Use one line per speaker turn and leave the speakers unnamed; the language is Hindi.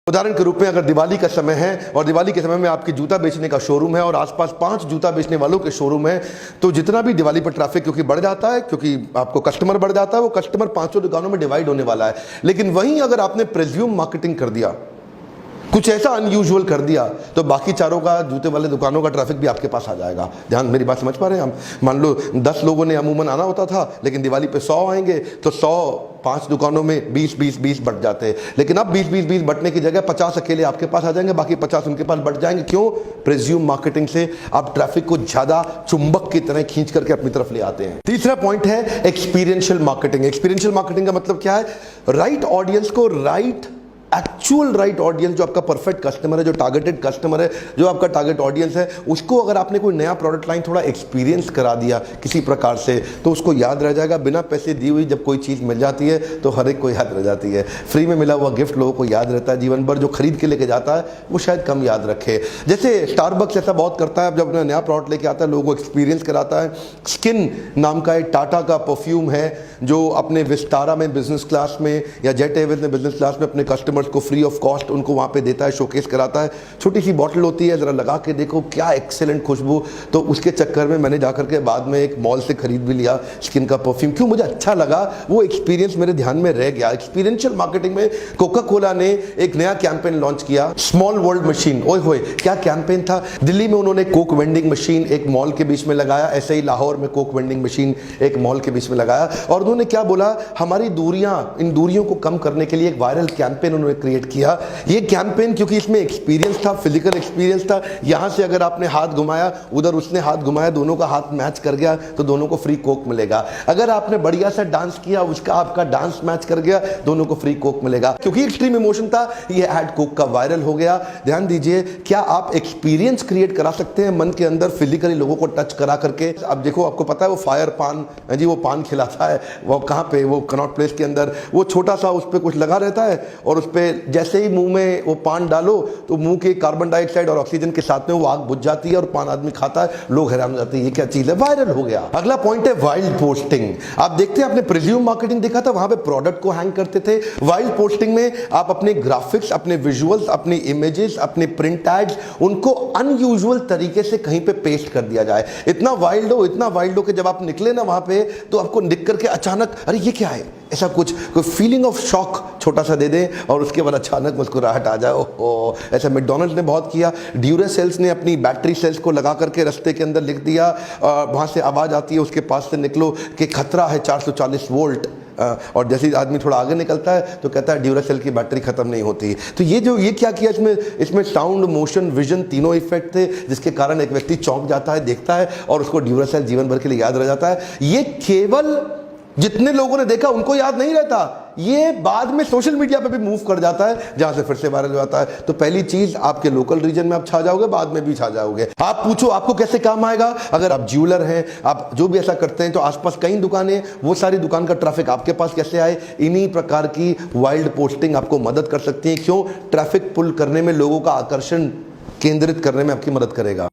उदाहरण के रूप में अगर दिवाली का समय है और दिवाली के समय में आपकी जूता बेचने का शोरूम है और आसपास 5 जूता बेचने वालों के शोरूम है, तो जितना भी दिवाली पर ट्रैफिक क्योंकि बढ़ जाता है, क्योंकि आपको कस्टमर बढ़ जाता है, वो कस्टमर 500 दुकानों में डिवाइड होने वाला है। लेकिन वहीं अगर आपने प्रेज्यूम मार्केटिंग कर दिया, कुछ ऐसा अनयूजुअल कर दिया, तो बाकी चारों का जूते वाले दुकानों का ट्रैफिक भी आपके पास आ जाएगा। ध्यान, मेरी बात समझ पा रहे हैं हम? मान लो 10 लोगों ने अमूमन आना होता था, लेकिन दिवाली पे 100 आएंगे, तो 100 5 दुकानों में 20-20-20 बढ़ जाते हैं। लेकिन अब 20-20-20 बढ़ने की जगह 50 अकेले आपके पास आ जाएंगे, बाकी 50 उनके पास बढ़ जाएंगे। क्यों? प्रेज्यूम मार्केटिंग से आप ट्रैफिक को ज्यादा चुंबक की तरह खींच करके अपनी तरफ ले आते हैं। तीसरा पॉइंट है एक्सपीरियंशियल मार्केटिंग। एक्सपीरियंशियल मार्केटिंग का मतलब क्या है? राइट ऑडियंस को एक्चुअल राइट ऑडियंस, जो आपका परफेक्ट कस्टमर है, जो टारगेटेड कस्टमर है, जो आपका टारगेट ऑडियंस है, उसको अगर आपने कोई नया प्रोडक्ट लाइन थोड़ा एक्सपीरियंस करा दिया किसी प्रकार से, तो उसको याद रह जाएगा। बिना पैसे दी हुई जब कोई चीज़ मिल जाती है तो हर एक को याद रह जाती है। फ्री में मिला हुआ गिफ्ट लोगों को याद रहता है जीवन भर, जो खरीद के लेके जाता है वो शायद कम याद रखे। जैसे स्टारबक्स ऐसा बहुत करता है, जब अपना नया प्रोडक्ट लेके आता है लोगों को एक्सपीरियंस कराता है। स्किन नाम का एक टाटा का परफ्यूम है, जो अपने विस्तारा में बिजनेस क्लास में या जेट एयरवेज में बिजनेस क्लास में अपने कस्टमर्स को फ्री ऑफ कॉस्ट उनको वहां पे देता है, शोकेस कराता है। छोटी सी बॉटल होती है, जरा लगा के देखो क्या एक्सेलेंट खुशबू। तो उसके चक्कर में मैंने जाकर के बाद में एक मॉल से खरीद भी लिया स्किन का परफ्यूम। क्यों? मुझे अच्छा लगा, वो एक्सपीरियंस मेरे ध्यान में रह गया। एक्सपीरियंशियल मार्केटिंग में कोका कोला ने एक नया कैंपेन लॉन्च किया, स्मॉल वर्ल्ड मशीन। ओए होए, क्या कैंपेन था! दिल्ली में उन्होंने कोक वेंडिंग मशीन एक मॉल के बीच में लगाया, ऐसे ही लाहौर में कोक वेंडिंग मशीन एक मॉल के बीच में लगाया। और उन्होंने क्या बोला? हमारी दूरियां, इन दूरियों को कम करने के लिए एक वायरल कैंपेन उन्होंने क्रिएट किया। ये कैंपेन क्योंकि इसमें एक्सपीरियंस था, फिजिकल एक्सपीरियंस था। यहां से अगर आपने हाथ घुमाया, उधर उसने हाथ घुमाया, दोनों का हाथ मैच कर गया, तो दोनों को फ्री कोक मिलेगा। अगर आपने बढ़िया सा डांस किया, उसका आपका डांस मैच कर गया, दोनों को फ्री कोक मिलेगा। क्योंकि एक्सट्रीम इमोशन था, ये एड कोक का वायरल हो गया। ध्यान दीजिए, क्या आप एक्सपीरियंस क्रिएट करा सकते हैं मन के अंदर, फिजिकली लोगों को टच करा करके? अब देखो, आपको पता है वो फायर पान जी, वो पान खिलाता है, वो कहां पे? वो कनॉट प्लेस के अंदर, वो छोटा सा उस पर कुछ लगा रहता है, और उस पर जैसे ही मुंह में वो पान डालो तो मुंह के कार्बन डाइऑक्साइड और ऑक्सीजन के साथ में वो आग बुझ जाती है और पान आदमी खाता है। लोग हैरान हो जाते हैं, ये क्या चीज है? वायरल हो गया। अगला पॉइंट है वाइल्ड पोस्टिंग। आप देखते हैं, आपने प्रीज्यूम मार्केटिंग देखा था, वहां पे प्रोडक्ट को हैंग करते थे। वाइल्ड पोस्टिंग में आप अपने ग्राफिक्स, अपने विजुअल्स, अपने इमेजेस, अपने प्रिंट एड्स, उनको अनयूजुअल तरीके से कहीं पे पेस्ट कर दिया जाए। इतना वाइल्ड हो कि जब आप निकले ना वहां पे, तो आपको दिख करके अचानक अरे ये क्या है, ऐसा कुछ कोई फीलिंग ऑफ शॉक छोटा सा दे दें, और उसके बाद अचानक मुस्कुराहट आ जाए। ओहो, ऐसा मैकडॉनल्ड्स ने बहुत किया। ड्यूरासेल्स ने अपनी बैटरी सेल्स को लगा करके रास्ते के अंदर लिख दिया, वहाँ से आवाज़ आती है उसके पास से निकलो कि खतरा है 440 वोल्ट। और जैसे ही आदमी थोड़ा आगे निकलता है तो कहता है ड्यूरासेल की बैटरी खत्म नहीं होती। तो ये क्या किया इसमें साउंड, मोशन, विजन, तीनों इफेक्ट थे, जिसके कारण एक व्यक्ति चौंक जाता है, देखता है, और उसको ड्यूरासेल जीवन भर के लिए याद रह जाता है। ये केवल जितने लोगों ने देखा उनको याद नहीं रहता, ये बाद में सोशल मीडिया पे भी मूव कर जाता है, जहां से फिर से वायरल हो जाता है। तो पहली चीज, आपके लोकल रीजन में आप छा जाओगे, बाद में भी छा जाओगे। आप पूछो आपको कैसे काम आएगा? अगर आप ज्वेलर हैं, आप जो भी ऐसा करते हैं, तो आसपास कई दुकानें, वो सारी दुकान का ट्रैफिक आपके पास कैसे आए? इन्हीं प्रकार की वाइल्ड पोस्टिंग आपको मदद कर सकती है। क्यों? ट्रैफिक पुल करने में, लोगों का आकर्षण केंद्रित करने में आपकी मदद करेगा।